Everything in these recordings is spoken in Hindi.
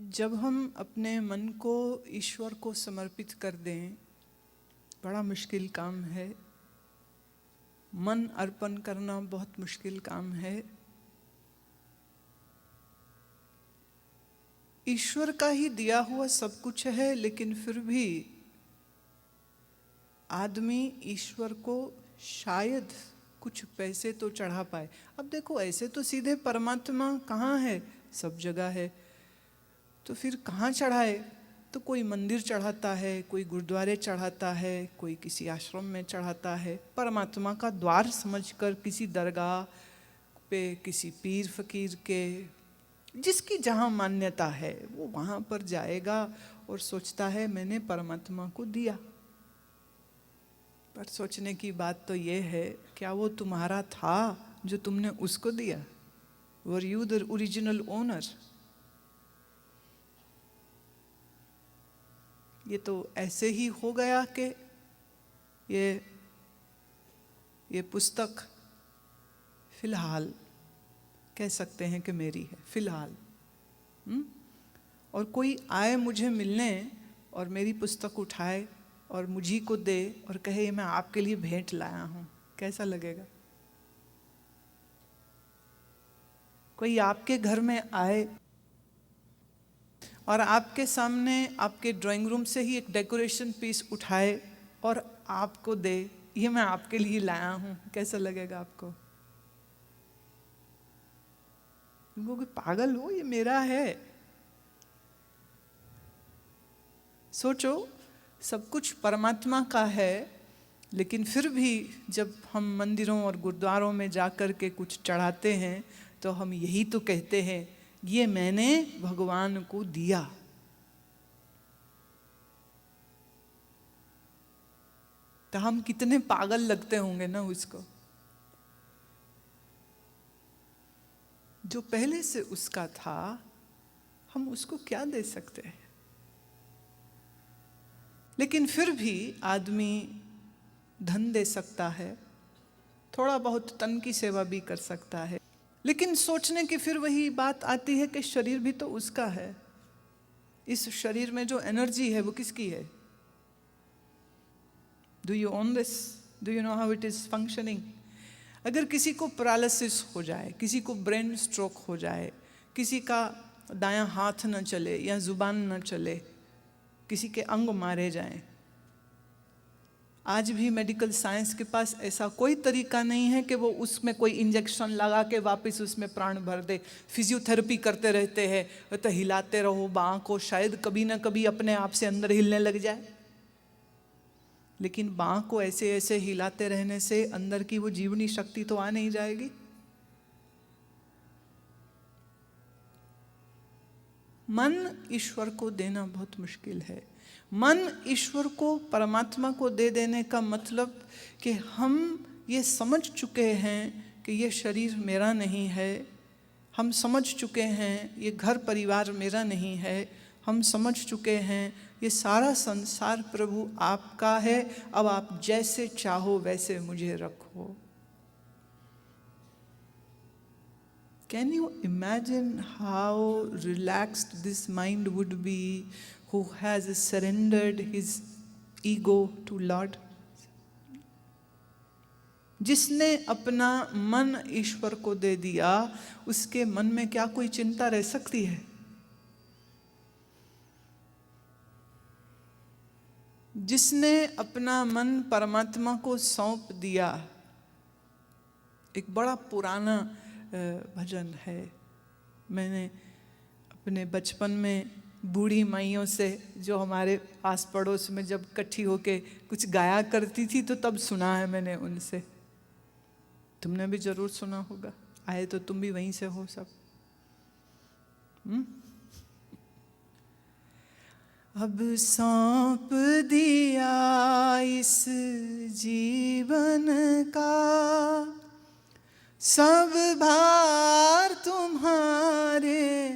जब हम अपने मन को ईश्वर को समर्पित कर दें, बड़ा मुश्किल काम है। मन अर्पण करना बहुत मुश्किल काम है। ईश्वर का ही दिया हुआ सब कुछ है, लेकिन फिर भी आदमी ईश्वर को शायद कुछ पैसे तो चढ़ा पाए। अब देखो, ऐसे तो सीधे परमात्मा कहाँ है? सब जगह है। तो फिर कहाँ चढ़ाए? तो कोई मंदिर चढ़ाता है, कोई गुरुद्वारे चढ़ाता है, कोई किसी आश्रम में चढ़ाता है। परमात्मा का द्वार समझकर किसी दरगाह पे, किसी पीर फकीर के, जिसकी जहाँ मान्यता है वो वहाँ पर जाएगा और सोचता है मैंने परमात्मा को दिया। पर सोचने की बात तो ये है, क्या वो तुम्हारा था जो तुमने उसको दिया? Were you the original owner? ये तो ऐसे ही हो गया कि ये पुस्तक फिलहाल कह सकते हैं कि मेरी है, फिलहाल। और कोई आए मुझे मिलने और मेरी पुस्तक उठाए और मुझी को दे और कहे ये मैं आपके लिए भेंट लाया हूँ, कैसा लगेगा? कोई आपके घर में आए और आपके सामने आपके ड्राइंग रूम से ही एक डेकोरेशन पीस उठाए और आपको दे, ये मैं आपके लिए लाया हूँ, कैसा लगेगा आपको? तुमको पागल हो, ये मेरा है। सोचो, सब कुछ परमात्मा का है, लेकिन फिर भी जब हम मंदिरों और गुरुद्वारों में जाकर के कुछ चढ़ाते हैं तो हम यही तो कहते हैं, ये मैंने भगवान को दिया। तो हम कितने पागल लगते होंगे ना उसको। जो पहले से उसका था, हम उसको क्या दे सकते हैं? लेकिन फिर भी आदमी धन दे सकता है, थोड़ा बहुत तन की सेवा भी कर सकता है, लेकिन सोचने की फिर वही बात आती है कि शरीर भी तो उसका है। इस शरीर में जो एनर्जी है वो किसकी है? Do you own this? Do you know how it is functioning? अगर किसी को पैरालिसिस हो जाए, किसी को ब्रेन स्ट्रोक हो जाए, किसी का दायां हाथ न चले या जुबान न चले, किसी के अंग मारे जाएं, आज भी मेडिकल साइंस के पास ऐसा कोई तरीका नहीं है कि वो उसमें कोई इंजेक्शन लगा के वापस उसमें प्राण भर दे। फिजियोथेरेपी करते रहते हैं, तो हिलाते रहो बाँह को, शायद कभी ना कभी अपने आप से अंदर हिलने लग जाए। लेकिन बाँह को ऐसे ऐसे हिलाते रहने से अंदर की वो जीवनी शक्ति तो आ नहीं जाएगी। मन ईश्वर को देना बहुत मुश्किल है। मन ईश्वर को, परमात्मा को दे देने का मतलब कि हम ये समझ चुके हैं कि ये शरीर मेरा नहीं है। हम समझ चुके हैं ये घर परिवार मेरा नहीं है। हम समझ चुके हैं ये सारा संसार प्रभु आपका है। अब आप जैसे चाहो वैसे मुझे रखो। Can you imagine how relaxed this mind would be who has surrendered his ego to Lord? जिसने अपना मन ईश्वर को दे दिया, उसके मन में क्या कोई चिंता रह सकती है? जिसने अपना मन परमात्मा को सौंप दिया। एक बड़ा पुराना भजन है, मैंने अपने बचपन में बूढ़ी माइयों से जो हमारे आस पड़ोस में जब इकट्ठी होके कुछ गाया करती थी तो तब सुना है मैंने उनसे। तुमने भी जरूर सुना होगा, आए तो तुम भी वहीं से हो सब। अब सौंप दिया इस जीवन का सब भार तुम्हारे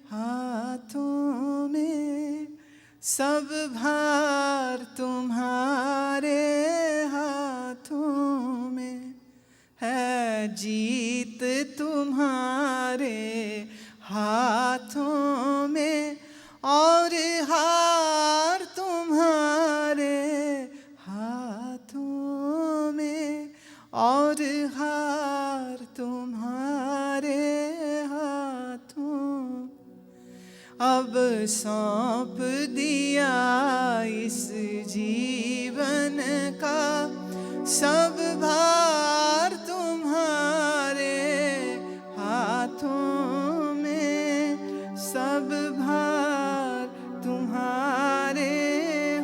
हाथों में, सब भार तुम्हारे हाथों में है, जीत तुम्हारे हाथों में। अब सौंप दिया इस जीवन का सब भार तुम्हारे हाथों में, सब भार तुम्हारे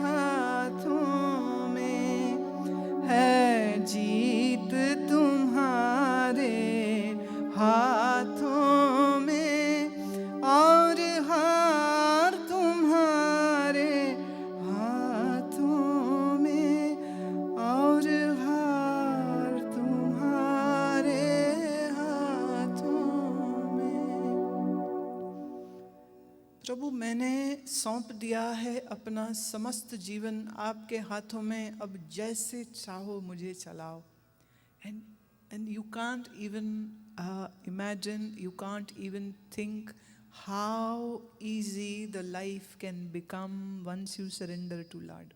हाथों में है, जीत तुम्हारे हाथों में और हार तुम्हारे हाथों में और हार तुम्हारे हाथों में। प्रभु, मैंने सौंप दिया है अपना समस्त जीवन आपके हाथों में, अब जैसे चाहो मुझे चलाओ। And you can't even imagine, you can't even think how easy the life can become once you surrender to Lord.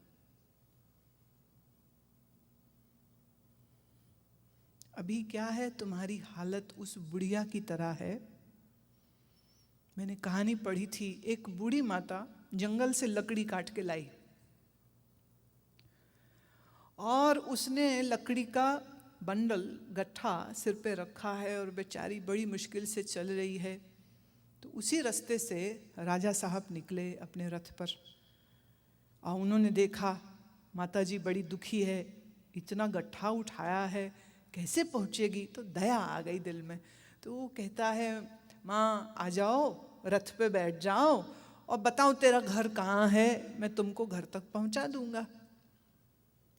अभी क्या है, तुम्हारी हालत उस बुढ़िया की तरह है। मैंने कहानी पढ़ी थी, एक बूढ़ी माता जंगल से लकड़ी काट के लाई और उसने लकड़ी का बंडल गट्ठा सिर पे रखा है और बेचारी बड़ी मुश्किल से चल रही है। तो उसी रास्ते से राजा साहब निकले अपने रथ पर और उन्होंने देखा माताजी बड़ी दुखी है, इतना गट्ठा उठाया है, कैसे पहुँचेगी। तो दया आ गई दिल में। तो वो कहता है, माँ आ जाओ, रथ पे बैठ जाओ और बताओ तेरा घर कहाँ है, मैं तुमको घर तक पहुँचा दूंगा।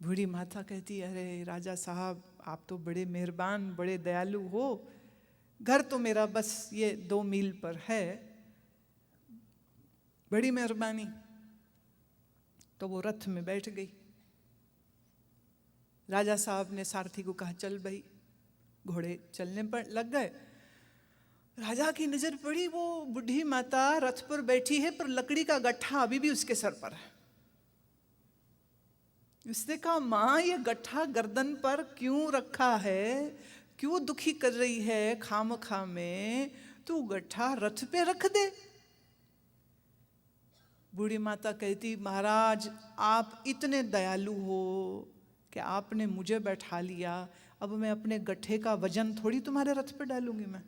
बूढ़ी माता कहती, अरे राजा साहब, आप तो बड़े मेहरबान, बड़े दयालु हो, घर तो मेरा बस ये 2 मील पर है, बड़ी मेहरबानी। तो वो रथ में बैठ गई। राजा साहब ने सारथी को कहा, चल भाई। घोड़े चलने पर लग गए। राजा की नजर पड़ी, वो बूढ़ी माता रथ पर बैठी है पर लकड़ी का गट्ठा अभी भी उसके सर पर है। उसने कहा, माँ ये गट्ठा गर्दन पर क्यों रखा है, क्यों दुखी कर रही है खामखा में, तू गट्ठा रथ पे रख दे। बूढ़ी माता कहती, महाराज आप इतने दयालु हो कि आपने मुझे बैठा लिया, अब मैं अपने गट्ठे का वजन थोड़ी तुम्हारे रथ पे डालूंगी मैं,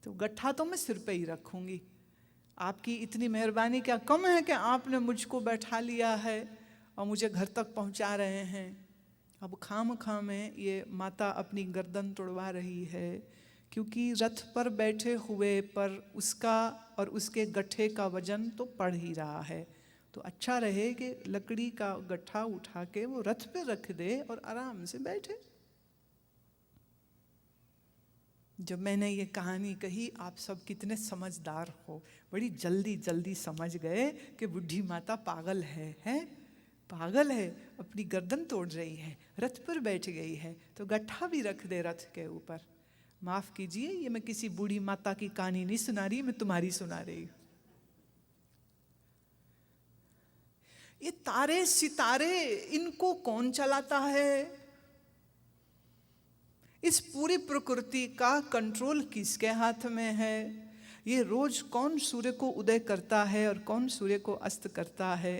तो गट्ठा तो मैं सिर पे ही रखूंगी। आपकी इतनी मेहरबानी क्या कम है कि आपने मुझको बैठा लिया है और मुझे घर तक पहुंचा रहे हैं। अब खामखा में ये माता अपनी गर्दन तोड़वा रही है, क्योंकि रथ पर बैठे हुए पर उसका और उसके गट्ठे का वजन तो पड़ ही रहा है। तो अच्छा रहे कि लकड़ी का गट्ठा उठा के वो रथ पे रख दे और आराम से बैठे। जब मैंने ये कहानी कही, आप सब कितने समझदार हो, बड़ी जल्दी जल्दी समझ गए कि बुढ़ी माता पागल है, पागल है, अपनी गर्दन तोड़ रही है, रथ पर बैठ गई है तो गट्ठा भी रख दे रथ के ऊपर। माफ कीजिए, ये मैं किसी बूढ़ी माता की कहानी नहीं सुना रही, मैं तुम्हारी सुना रही हूं। ये तारे सितारे, इनको कौन चलाता है? इस पूरी प्रकृति का कंट्रोल किसके हाथ में है? ये रोज कौन सूर्य को उदय करता है और कौन सूर्य को अस्त करता है?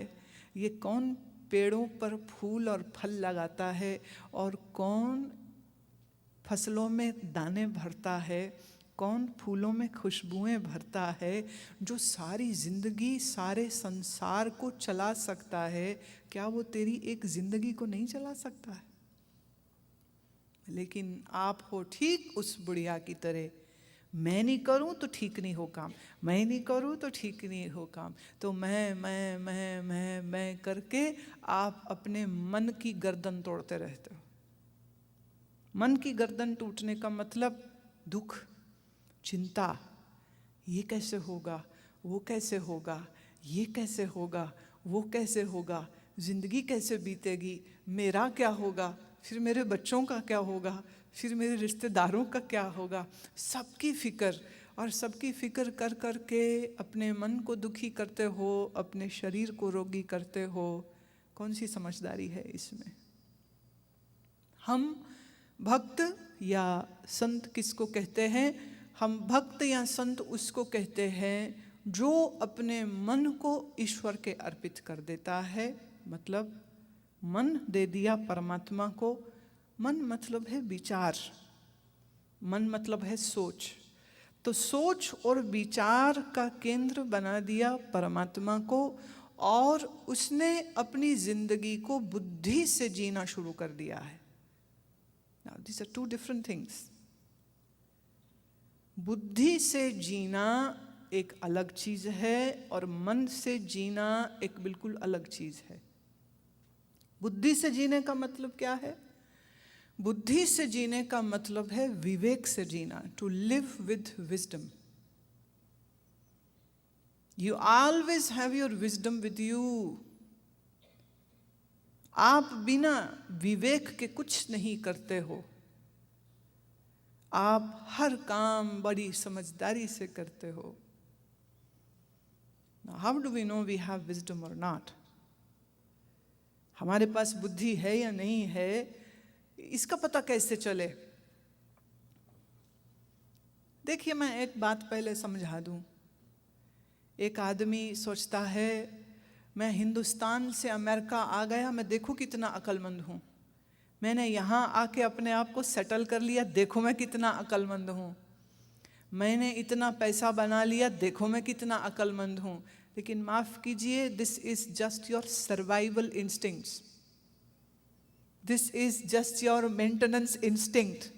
ये कौन पेड़ों पर फूल और फल लगाता है और कौन फसलों में दाने भरता है, कौन फूलों में खुशबुएं भरता है? जो सारी जिंदगी सारे संसार को चला सकता है, क्या वो तेरी एक जिंदगी को नहीं चला सकता है? लेकिन आप हो ठीक उस बुढ़िया की तरह, मैं नहीं करूं तो ठीक नहीं हो काम, मैं नहीं करूं तो ठीक नहीं हो काम। तो मैं करके आप अपने मन की गर्दन तोड़ते रहते हो। मन की गर्दन टूटने का मतलब दुख, चिंता, ये कैसे होगा, वो कैसे होगा, ये कैसे होगा, वो कैसे होगा, जिंदगी कैसे बीतेगी, मेरा क्या होगा, फिर मेरे बच्चों का क्या होगा, फिर मेरे रिश्तेदारों का क्या होगा, सबकी फिक्र। और सबकी फिक्र कर कर के अपने मन को दुखी करते हो, अपने शरीर को रोगी करते हो। कौन सी समझदारी है इसमें? हम भक्त या संत किसको कहते हैं? हम भक्त या संत उसको कहते हैं जो अपने मन को ईश्वर के अर्पित कर देता है, मतलब मन दे दिया परमात्मा को। मन मतलब है विचार, मन मतलब है सोच। तो सोच और विचार का केंद्र बना दिया परमात्मा को, और उसने अपनी जिंदगी को बुद्धि से जीना शुरू कर दिया है। Now, these are two different things. बुद्धि से जीना एक अलग चीज है और मन से जीना एक बिल्कुल अलग चीज है। बुद्धि से जीने का मतलब क्या है? बुद्धि से जीने का मतलब है विवेक से जीना, to live with wisdom. You always have your wisdom with you. आप बिना विवेक के कुछ नहीं करते हो। आप हर काम बड़ी समझदारी से करते हो। Now, how do we know we have wisdom or not? हमारे पास बुद्धि है या नहीं है, इसका पता कैसे चले? देखिए, मैं एक बात पहले समझा दूं। एक आदमी सोचता है मैं हिंदुस्तान से अमेरिका आ गया, मैं देखो कितना अक्लमंद हूं। मैंने यहाँ आके अपने आप को सेटल कर लिया, देखो मैं कितना अक्लमंद हूँ। मैंने इतना पैसा बना लिया, देखो मैं कितना अक्लमंद हूँ। लेकिन माफ कीजिए, this is just your survival instincts, this is just your maintenance instinct.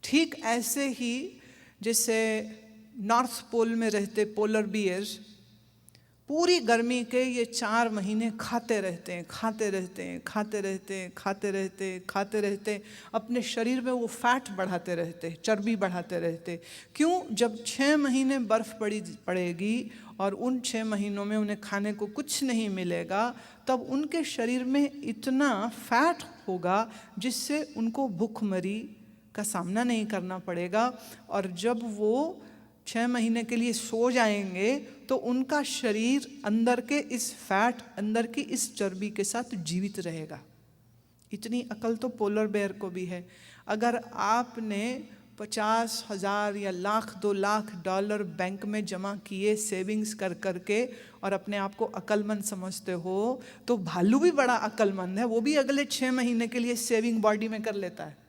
ठीक ऐसे ही जैसे नॉर्थ पोल में रहते पोलर बियर्स पूरी गर्मी के ये 4 महीने खाते रहते हैं, खाते रहते हैं, खाते रहते हैं, खाते रहते हैं, खाते रहते हैं, अपने शरीर में वो फैट बढ़ाते रहते हैं, चर्बी बढ़ाते रहते हैं। क्यों? जब 6 महीने बर्फ पड़ेगी और उन 6 महीनों में उन्हें खाने को कुछ नहीं मिलेगा, तब उनके शरीर में इतना फैट होगा जिससे उनको भूखमरी का सामना नहीं करना पड़ेगा। और जब वो 6 महीने के लिए सो जाएंगे तो उनका शरीर अंदर के इस फैट, अंदर की इस चर्बी के साथ जीवित रहेगा। इतनी अकल तो पोलर बेयर को भी है। अगर आपने 50,000 या लाख 2 लाख डॉलर बैंक में जमा किए सेविंग्स कर करके और अपने आप को अक्लमंद समझते हो, तो भालू भी बड़ा अक्लमंद है, वो भी अगले 6 महीने के लिए सेविंग बॉडी में कर लेता है।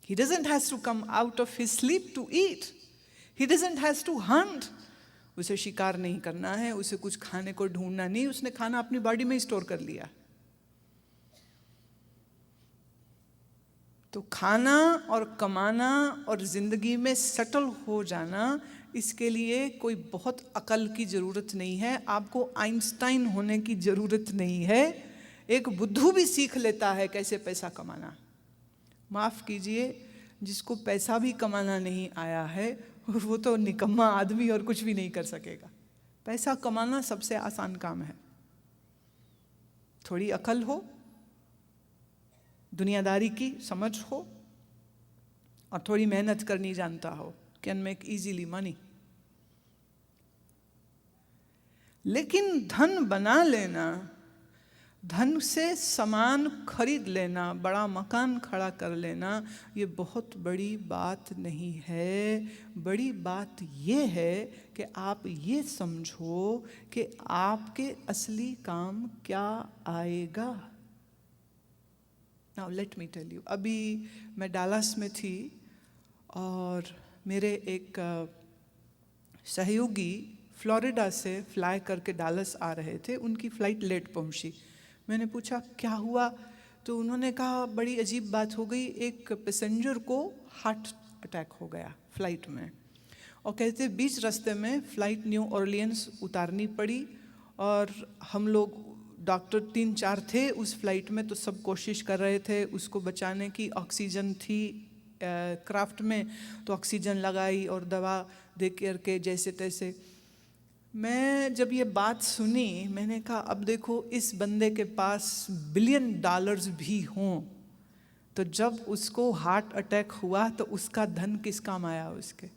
He doesn't have to come out of his sleep to eat. He doesn't have to hunt. उसे शिकार नहीं करना है, उसे कुछ खाने को ढूंढना नहीं, उसने खाना अपनी बॉडी में स्टोर कर लिया। तो खाना और कमाना और जिंदगी में सेटल हो जाना, इसके लिए कोई बहुत अकल की जरूरत नहीं है। आपको आइंस्टाइन होने की जरूरत नहीं है। एक बुद्धू भी सीख लेता है कैसे पैसा कमाना। माफ कीजिए, जिसको पैसा भी कमाना नहीं आया है वो तो निकम्मा आदमी और कुछ भी नहीं कर सकेगा। पैसा कमाना सबसे आसान काम है। थोड़ी अकल हो, दुनियादारी की समझ हो और थोड़ी मेहनत करनी जानता हो, कैन मेक इजीली मनी। लेकिन धन बना लेना, धन से सामान खरीद लेना, बड़ा मकान खड़ा कर लेना, ये बहुत बड़ी बात नहीं है। बड़ी बात ये है कि आप ये समझो कि आपके असली काम क्या आएगा। Now let me tell you. अभी मैं डालस में थी और मेरे एक सहयोगी फ्लोरिडा से फ्लाई करके डालस आ रहे थे। उनकी फ़्लाइट लेट पहुंची। मैंने पूछा क्या हुआ, तो उन्होंने कहा बड़ी अजीब बात हो गई, एक पैसेंजर को हार्ट अटैक हो गया फ़्लाइट में। और कहते बीच रास्ते में फ़्लाइट न्यू ऑरलियंस उतारनी पड़ी और हम लोग डॉक्टर 3-4 थे उस फ्लाइट में, तो सब कोशिश कर रहे थे उसको बचाने की। ऑक्सीजन थी क्राफ्ट में, तो ऑक्सीजन लगाई और दवा दे करके जैसे तैसे। मैं जब ये बात सुनी, मैंने कहा अब देखो इस बंदे के पास $1 बिलियन भी हों, तो जब उसको हार्ट अटैक हुआ तो उसका धन किस काम आया उसके।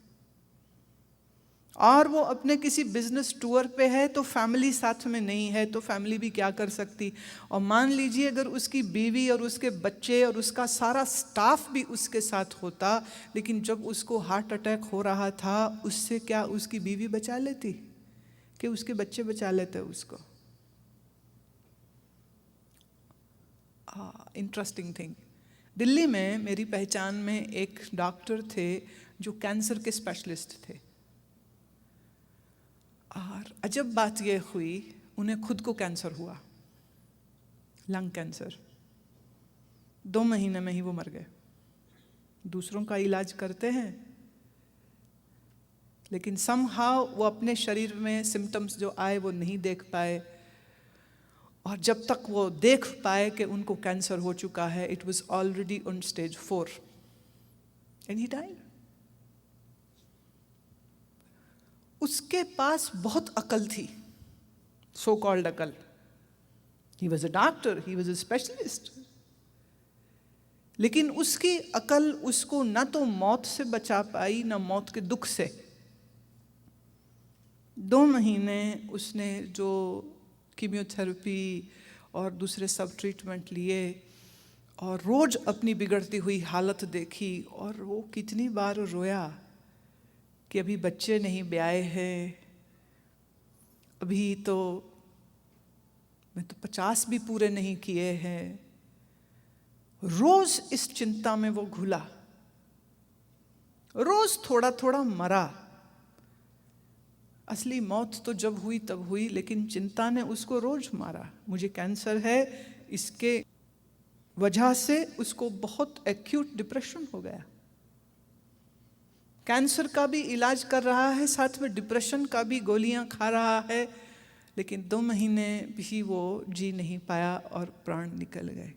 और वो अपने किसी बिजनेस टूर पे है तो फैमिली साथ में नहीं है, तो फैमिली भी क्या कर सकती। और मान लीजिए अगर उसकी बीवी और उसके बच्चे और उसका सारा स्टाफ भी उसके साथ होता, लेकिन जब उसको हार्ट अटैक हो रहा था, उससे क्या उसकी बीवी बचा लेती कि उसके बच्चे बचा लेते उसको। इंटरेस्टिंग थिंग, दिल्ली में मेरी पहचान में एक डॉक्टर थे जो कैंसर के स्पेशलिस्ट थे। और अजब बात यह हुई, उन्हें खुद को कैंसर हुआ, लंग कैंसर। 2 महीने में ही वो मर गए। दूसरों का इलाज करते हैं, लेकिन समहाउ वो अपने शरीर में सिम्टम्स जो आए वो नहीं देख पाए, और जब तक वो देख पाए कि उनको कैंसर हो चुका है, it was already on stage 4 and he died. उसके पास बहुत अकल थी, सो कॉल्ड अकल। He was a doctor, he was a specialist, लेकिन उसकी अकल उसको ना तो मौत से बचा पाई ना मौत के दुख से। 2 महीने उसने जो कीमियोथेरेपी और दूसरे सब ट्रीटमेंट लिए, और रोज अपनी बिगड़ती हुई हालत देखी, और वो कितनी बार रोया कि अभी बच्चे नहीं ब्याए हैं, अभी तो मैं तो 50 भी पूरे नहीं किए हैं। रोज इस चिंता में वो घुला, रोज थोड़ा थोड़ा मरा। असली मौत तो जब हुई तब हुई, लेकिन चिंता ने उसको रोज मारा। मुझे कैंसर है, इसके वजह से उसको बहुत एक्यूट डिप्रेशन हो गया। कैंसर का भी इलाज कर रहा है, साथ में डिप्रेशन का भी गोलियां खा रहा है, लेकिन 2 महीने भी वो जी नहीं पाया और प्राण निकल गए।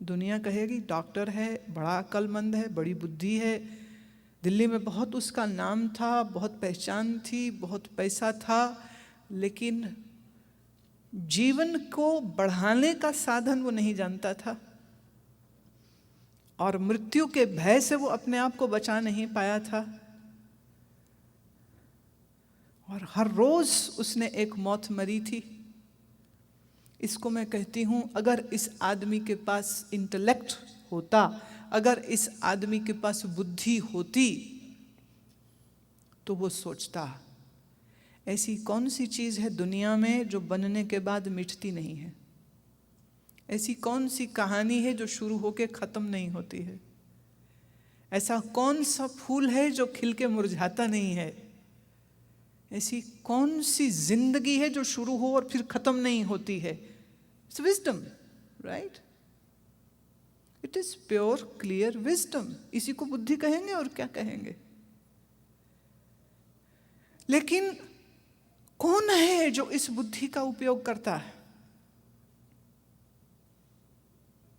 दुनिया कहेगी डॉक्टर है, बड़ा अक्लमंद है, बड़ी बुद्धि है, दिल्ली में बहुत उसका नाम था, बहुत पहचान थी, बहुत पैसा था, लेकिन जीवन को बढ़ाने का साधन वो नहीं जानता था, और मृत्यु के भय से वो अपने आप को बचा नहीं पाया था। और हर रोज उसने एक मौत मरी थी। इसको मैं कहती हूं, अगर इस आदमी के पास इंटेलेक्ट होता, अगर इस आदमी के पास बुद्धि होती, तो वो सोचता ऐसी कौन सी चीज है दुनिया में जो बनने के बाद मिटती नहीं है। ऐसी कौन सी कहानी है जो शुरू होके खत्म नहीं होती है। ऐसा कौन सा फूल है जो खिल के मुरझाता नहीं है। ऐसी कौन सी जिंदगी है जो शुरू हो और फिर खत्म नहीं होती है। It's wisdom, right? It is pure clear wisdom. इसी को बुद्धि कहेंगे और क्या कहेंगे। लेकिन कौन है जो इस बुद्धि का उपयोग करता है?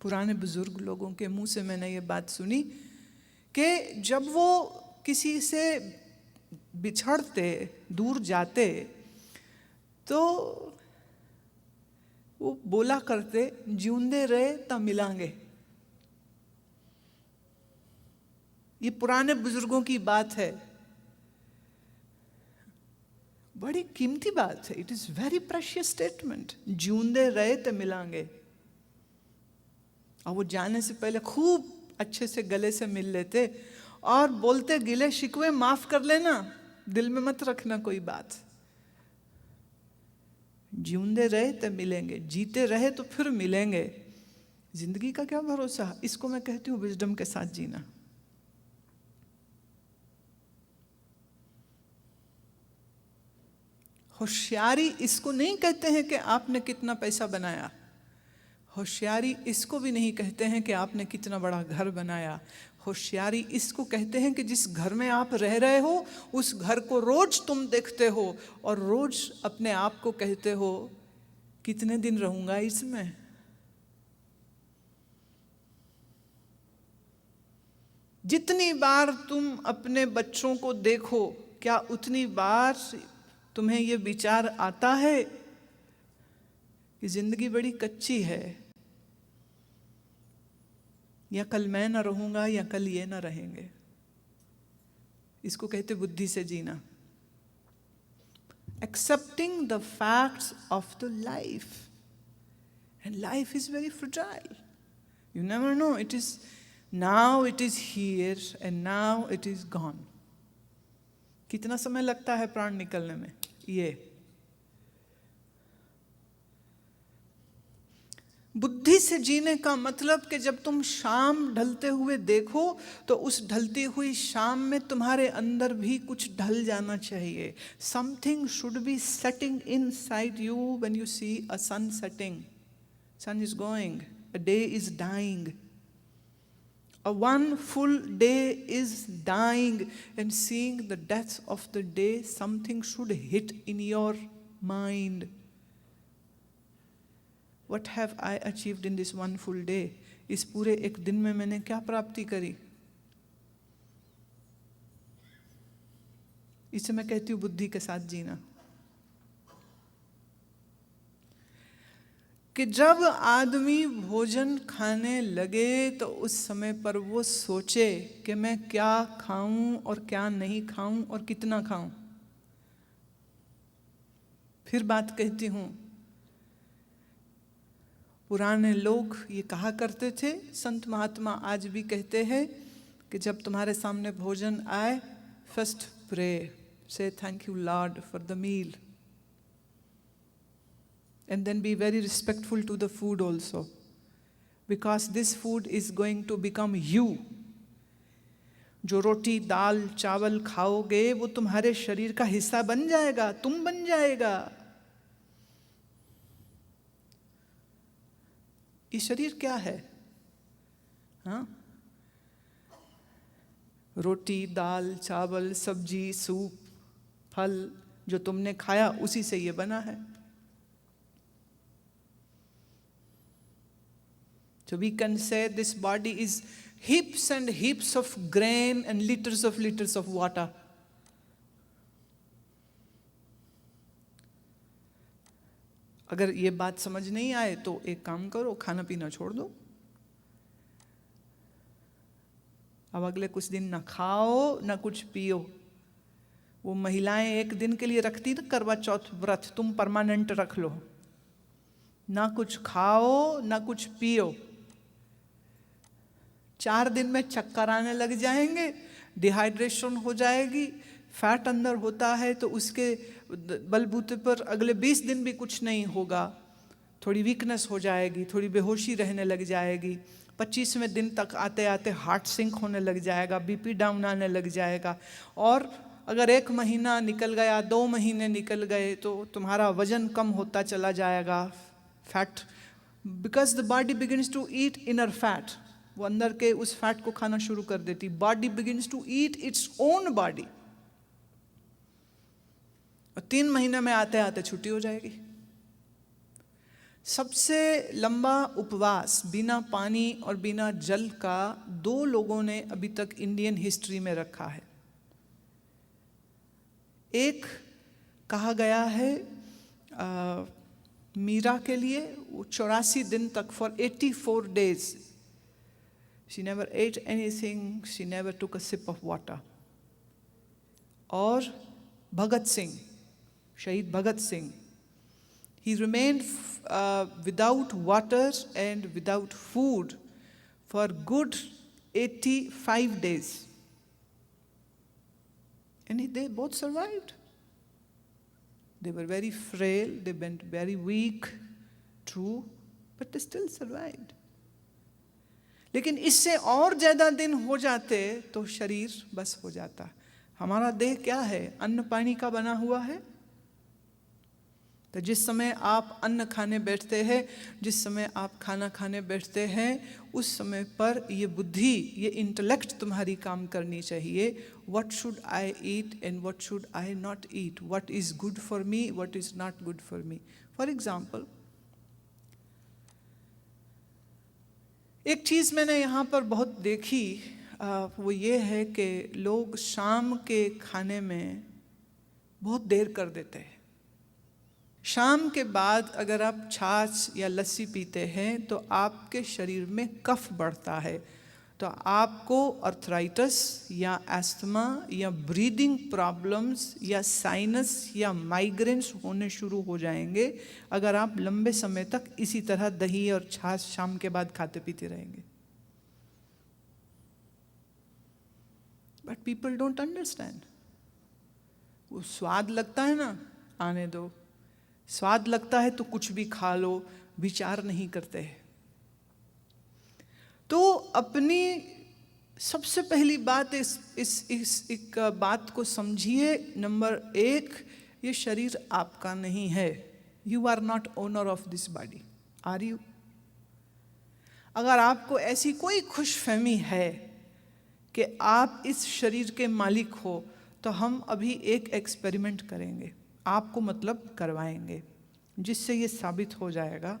पुराने बुजुर्ग लोगों के मुंह से मैंने ये बात सुनी कि जब वो किसी से बिछड़ते, दूर जाते, तो वो बोला करते, जिਉਂਦੇ रहे ता मिलांगे। ये पुराने बुजुर्गों की बात है, बड़ी कीमती बात है। It is very precious statement, जिਉਂਦੇ रहे ता मिलांगे। और वो जाने से पहले खूब अच्छे से गले से मिल लेते और बोलते, गिले शिकवे माफ कर लेना, दिल में मत रखना कोई बात। जिਉਂਦੇ रहे तो मिलेंगे, जीते रहे तो फिर मिलेंगे। जिंदगी का क्या भरोसा। इसको मैं कहती हूँ विजडम के साथ जीना। होशियारी इसको नहीं कहते हैं कि आपने कितना पैसा बनाया। होशियारी इसको भी नहीं कहते हैं कि आपने कितना बड़ा घर बनाया। होशियारी इसको कहते हैं कि जिस घर में आप रह रहे हो, उस घर को रोज तुम देखते हो और रोज अपने आप को कहते हो, कितने दिन रहूंगा इसमें। जितनी बार तुम अपने बच्चों को देखो, क्या उतनी बार तुम्हें यह विचार आता है कि जिंदगी बड़ी कच्ची है, या कल मैं ना रहूंगा या कल ये ना रहेंगे। इसको कहते बुद्धि से जीना। accepting the facts of the life. And life is very fragile. You never know. Now it is here and now it is gone. कितना समय लगता है प्राण निकलने में? ये बुद्धि से जीने का मतलब कि जब तुम शाम ढलते हुए देखो तो उस ढलती हुई शाम में तुम्हारे अंदर भी कुछ ढल जाना चाहिए. Something should be setting inside you when you see a sun setting. Sun is going, a day is dying. A one full day is dying, and seeing the death of the day, something should hit in your mind. What have I achieved in this one full day? इस पूरे एक दिन में मैंने क्या प्राप्ति करी? इसे मैं कहती हूँ बुद्धि के साथ जीना. कि जब आदमी भोजन खाने लगे तो उस समय पर वो सोचे कि मैं क्या खाऊं और क्या नहीं खाऊं और कितना खाऊं. फिर बात कहती हूँ, पुराने लोग ये कहा करते थे, संत महात्मा आज भी कहते हैं कि जब तुम्हारे सामने भोजन आए, first pray, say thank you lord for the meal, and then be very respectful to the food also, because this food is going to become you. जो रोटी दाल चावल खाओगे वो तुम्हारे शरीर का हिस्सा बन जाएगा, तुम बन जाएगा. ये शरीर क्या है? हाँ, रोटी दाल चावल सब्जी सूप फल जो तुमने खाया उसी से ये बना है. So we can say this body is heaps and heaps of grain and liters of water. अगर ये बात समझ नहीं आए तो एक काम करो, खाना पीना छोड़ दो. अब अगले कुछ दिन ना खाओ ना कुछ पियो. वो महिलाएं एक दिन के लिए रखती ना करवा चौथ व्रत, तुम परमानेंट रख लो. ना कुछ खाओ ना कुछ पियो. 4 दिन में चक्कर आने लग जाएंगे, डिहाइड्रेशन हो जाएगी, फैट अंदर होता है तो उसके बलबूते पर अगले 20 दिन भी कुछ नहीं होगा. थोड़ी वीकनेस हो जाएगी, थोड़ी बेहोशी रहने लग जाएगी. 25वें दिन तक आते आते हार्ट सिंक होने लग जाएगा, बीपी डाउन आने लग जाएगा. और अगर 1 महीना निकल गया, 2 महीने निकल गए तो तुम्हारा वजन कम होता चला जाएगा. Fat, because the body begins to eat inner fat. वो अंदर के उस फैट को खाना शुरू कर देती. Body begins to eat its own body. और 3 महीने में आते आते छुट्टी हो जाएगी. सबसे लंबा उपवास बिना पानी और बिना जल का 2 लोगों ने अभी तक इंडियन हिस्ट्री में रखा है. एक कहा गया है मीरा के लिए, वो 84 दिन तक, for 84 days she never ate anything, she never took a sip of water. और भगत सिंह, शहीद Bhagat Singh, he remained without water and without food for good 85 days. And they both survived. They were very frail, they went very weak, true, but they still survived. लेकिन इससे और ज़्यादा दिन हो जाते तो शरीर बस हो जाता. हमारा देह क्या है? अन्न पानी का बना हुआ है. तो जिस समय आप अन्न खाने बैठते हैं, जिस समय आप खाना खाने बैठते हैं, उस समय पर ये बुद्धि, ये इंटेलेक्ट तुम्हारी काम करनी चाहिए. What should I eat and what should I not eat, what is good for me, what is not good for me. For example, एक चीज़ मैंने यहाँ पर बहुत देखी, वो ये है कि लोग शाम के खाने में बहुत देर कर देते हैं. शाम के बाद अगर आप छाछ या लस्सी पीते हैं तो आपके शरीर में कफ बढ़ता है. तो आपको अर्थराइटिस या एस्थमा या ब्रीदिंग प्रॉब्लम्स या साइनस या माइग्रेन्स होने शुरू हो जाएंगे अगर आप लंबे समय तक इसी तरह दही और छाछ शाम के बाद खाते पीते रहेंगे। But people don't understand. वो स्वाद लगता है ना, आने दो। स्वाद लगता है तो कुछ भी खा लो, विचार नहीं करते। तो अपनी सबसे पहली बात इस एक बात को समझिए। नंबर 1, ये शरीर आपका नहीं है। You are not owner of this body, are you? अगर आपको ऐसी कोई खुशफहमी है कि आप इस शरीर के मालिक हो, तो हम अभी एक एक्सपेरिमेंट करेंगे, आपको मतलब करवाएंगे, जिससे ये साबित हो जाएगा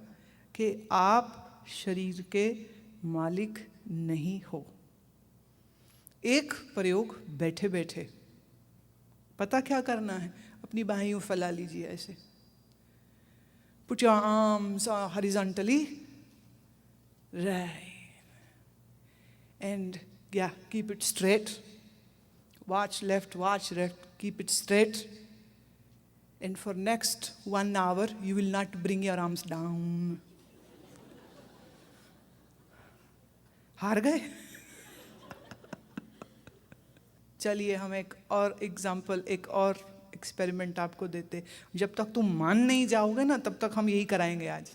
कि आप शरीर के मालिक नहीं हो। एक प्रयोग बैठे बैठे, पता क्या करना है? अपनी बाहें यूं फैला लीजिए ऐसे, put your arms horizontally, right, and keep it straight. Watch left, keep it straight. And for next 1 hour, you will not bring your arms down. हार गए? चलिए हम एक और एग्जाम्पल, एक और एक्सपेरिमेंट आपको देते। जब तक तुम मान नहीं जाओगे ना, तब तक हम यही कराएंगे आज।